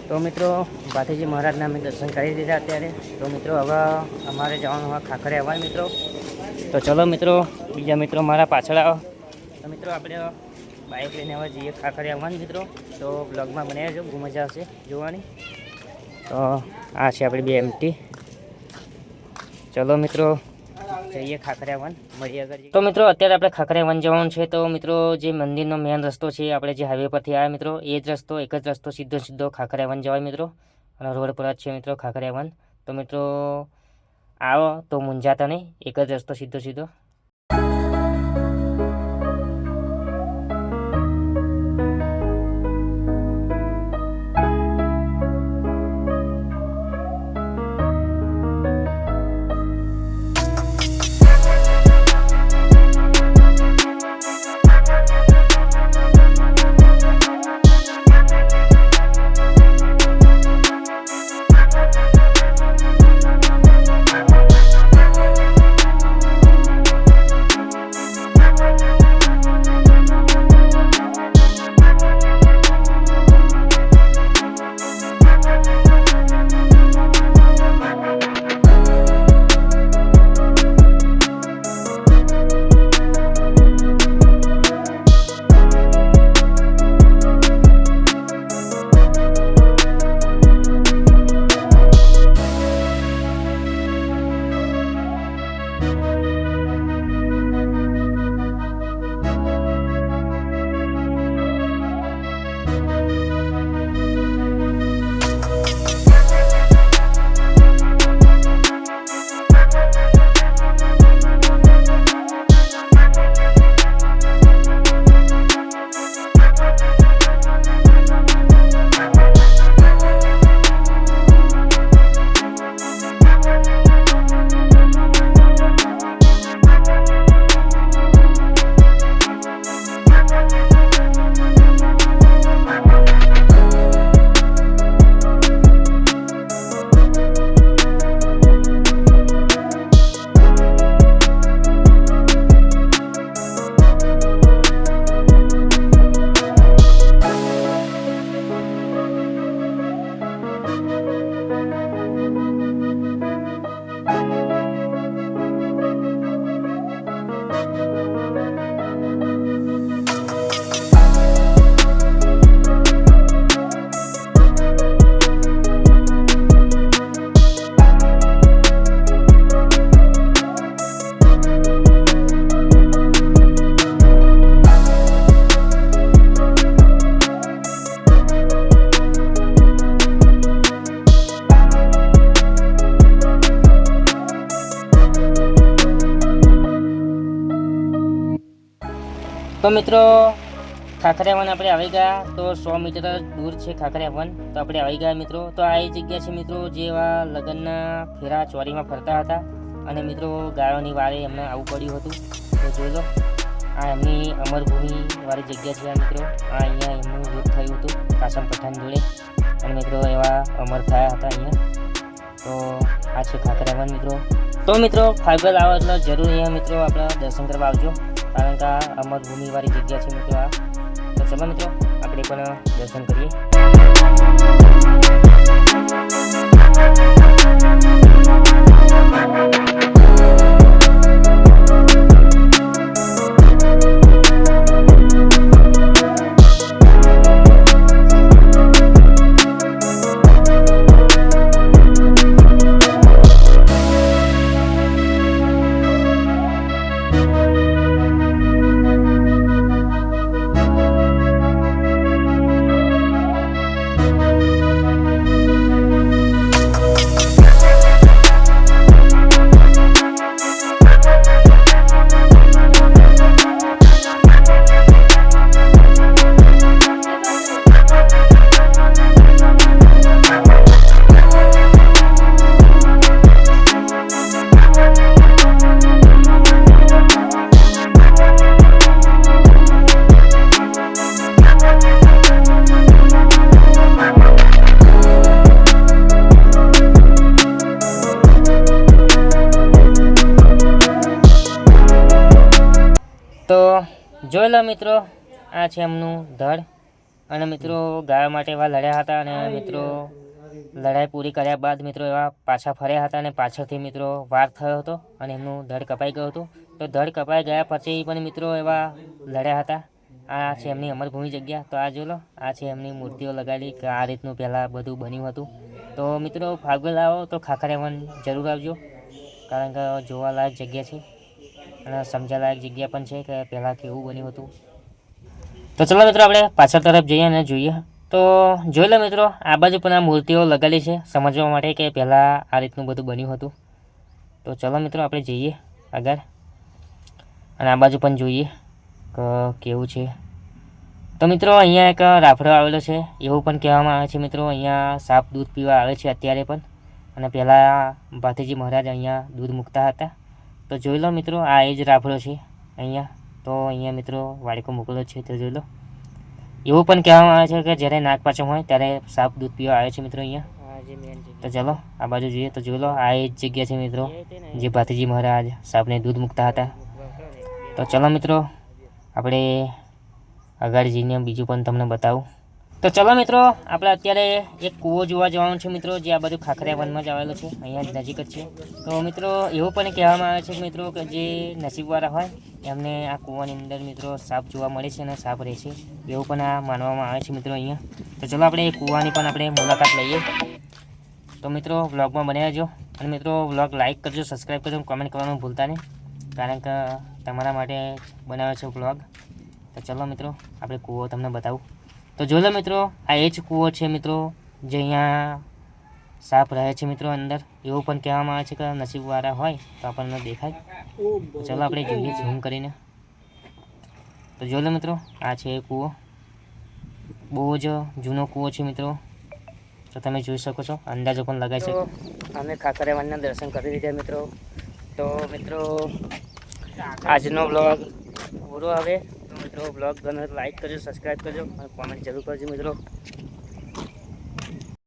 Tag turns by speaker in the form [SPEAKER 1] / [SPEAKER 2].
[SPEAKER 1] તો મિત્રો ભાથીજી મહારાજના અમે દર્શન કરી દીધા અત્યારે. તો મિત્રો હવે અમારે જવાનું હોય ખાખરે આવવા મિત્રો. તો ચલો મિત્રો, બીજા મિત્રો મારા પાછળ આવો. તો મિત્રો આપણે બાઇક લઈને હવે જઈએ ખાખરે આવવાનું મિત્રો. તો બ્લોગમાં બનાવ્યા છો, બહુ મજા આવશે જોવાની. તો આ છે આપણી BMT. ચલો મિત્રો જઈએ ખાખરિયા વન, મળીએ આગળ. તો મિત્રો અત્યારે આપણે ખાખરિયા વન જવાનું છે. તો મિત્રો જે મંદિરનો મેન રસ્તો છે, આપણે જે હાઈવે પરથી આવ્યા મિત્રો, એ જ રસ્તો, એક જ રસ્તો સીધો ખાખરિયા વન જવાય મિત્રો. અને રોડ પર જ છે મિત્રો ખાખરિયા વન. તો મિત્રો આવો તો મૂંઝાતા નહીં, એક જ રસ્તો સીધો. તો મિત્રો ખાખરિયા વન આપણે આવી ગયા. તો 100 મીટર દૂર છે ખાખરિયા વન. તો આપણે આવી ગયા મિત્રો. તો આ એ જગ્યા છે મિત્રો જેવા લગ્નના ફેરા ચોરીમાં ફરતા હતા, અને મિત્રો ગાયોની વારે એમને આવવું પડ્યું હતું. તો જોઈ લો, આ એમની અમરભૂમિ વાળી જગ્યા છે. આ મિત્રો આ અહીંયા એમનું યુદ્ધ થયું હતું કાસમ પઠાણ જોડે, અને મિત્રો એવા અમર થયા હતા અહીંયા. તો આ છે ખાખરિયા વન મિત્રો. તો મિત્રો ફાઈબર આવો એટલે જરૂર અહીંયા મિત્રો આપણે દર્શન કરવા આવજો, કારણ કે આ અમરભૂમિ વાળી જગ્યા છે મિત્રો આ. તો ચલો મિત્રો આપણે પણ દર્શન કરીએ. જોઈ લો મિત્રો, આ છે એમનું ધડ. અને મિત્રો ગાયો માટે એવા લડ્યા હતા અને મિત્રો લડાઈ પૂરી કર્યા બાદ મિત્રો એવા પાછા ફર્યા હતા અને પાછળથી મિત્રો વાર થયો હતો અને એમનું ધડ કપાઈ ગયું હતું. તો ધડ કપાઈ ગયા પછી પણ મિત્રો એવા લડ્યા હતા. આ છે એમની અમરભૂમિ જગ્યા. તો આ જો લો, આ છે એમની મૂર્તિઓ લગાવેલી કે આ રીતનું પહેલાં બધું બન્યું હતું. તો મિત્રો ફાગવેલ આવો તો ખાખરિયા વન જરૂર આવજો, કારણ કે જોવાલાયક જગ્યા છે અને સમજાલાયક જગ્યા પણ છે કે પહેલાં કેવું બન્યું હતું. તો ચલો મિત્રો આપણે પાછળ તરફ જઈએ અને જોઈએ. તો જોઈ લો મિત્રો, આ બાજુ પણ આ મૂર્તિઓ લગાવેલી છે સમજવા માટે કે પહેલાં આ રીતનું બધું બન્યું હતું. તો ચલો મિત્રો આપણે જઈએ આગળ અને આ બાજુ પણ જોઈએ કે કેવું છે. તો મિત્રો અહીંયા એક રાફડો આવેલો છે. એવું પણ કહેવામાં આવે છે મિત્રો અહીંયા સાપ દૂધ પીવા આવે છે અત્યારે પણ, અને પહેલાં ભાથીજી મહારાજ અહીંયા દૂધ મૂકતા હતા. તો જોઈ લો મિત્રો, આ એ જ રાફડો છે અહીંયા. તો અહીંયા મિત્રો વાડકો મૂકેલો છે, તો જોઈ લો. એવું પણ કહેવામાં આવે છે કે જ્યારે નાગપાંચમ હોય ત્યારે સાપ દૂધ પીવા આવે છે મિત્રો અહીંયા. તો ચલો આ બાજુ જોઈએ. તો જોઈ લો, આ એ જ જગ્યા છે મિત્રો જે ભાથીજી મહારાજ સાપને દૂધ મૂકતા હતા. તો ચલો મિત્રો આપણે આગળ જઈને બીજું પણ તમને બતાવું. તો ચલો મિત્રો આપણે અત્યારે એક કૂવો જોવા જવાનું છે મિત્રો, જે આ બાજુ ખાખરિયા વનમાં જ આવેલો છે, અહીંયા જ નજીક જ છે. તો મિત્રો એવું પણ કહેવામાં આવે છે કે મિત્રો કે જે નસીબવાળા હોય એમને આ કૂવાની અંદર મિત્રો સાપ જોવા મળે છે અને સાપ રહે છે, એવું પણ આ માનવામાં આવે છે મિત્રો અહીંયા. તો ચલો આપણે એ કૂવાની પણ આપણે મુલાકાત લઈએ. તો મિત્રો વ્લોગમાં બન્યા રહેજો અને મિત્રો વ્લોગ લાઇક કરજો, સબસ્ક્રાઈબ કરજો, કોમેન્ટ કરવાનું ભૂલતા નહીં, કારણ કે તમારા માટે બનાવે છે વ્લોગ. તો ચલો મિત્રો આપણે કૂવો તમને બતાવું. તો જોઈ લો મિત્રો, આ એ જ કૂવો છે મિત્રો જે અહીંયા સાપ રહે છે મિત્રો અંદર. એવું પણ કહેવામાં આવે છે કે નસીબવાળા હોય તો આપણને દેખાય. તો ચલો આપણે જોઈએ ઝૂમ કરીને. તો જોઈ લો મિત્રો, આ છે કૂવો. બહુ જ જૂનો કૂવો છે મિત્રો. તો તમે જોઈ શકો છો, અંદાજો પણ લગાવી શકો. અમે ખાખરિયા વનના દર્શન કરી લીધા મિત્રો. તો મિત્રો આજનો બ્લોગ પૂરો આવે. તો મિત્રો બ્લોગ ગમે તો લાઈક કરજો, સબસ્ક્રાઈબ કરજો અને કોમેન્ટ જરૂર કરજો મિત્રો.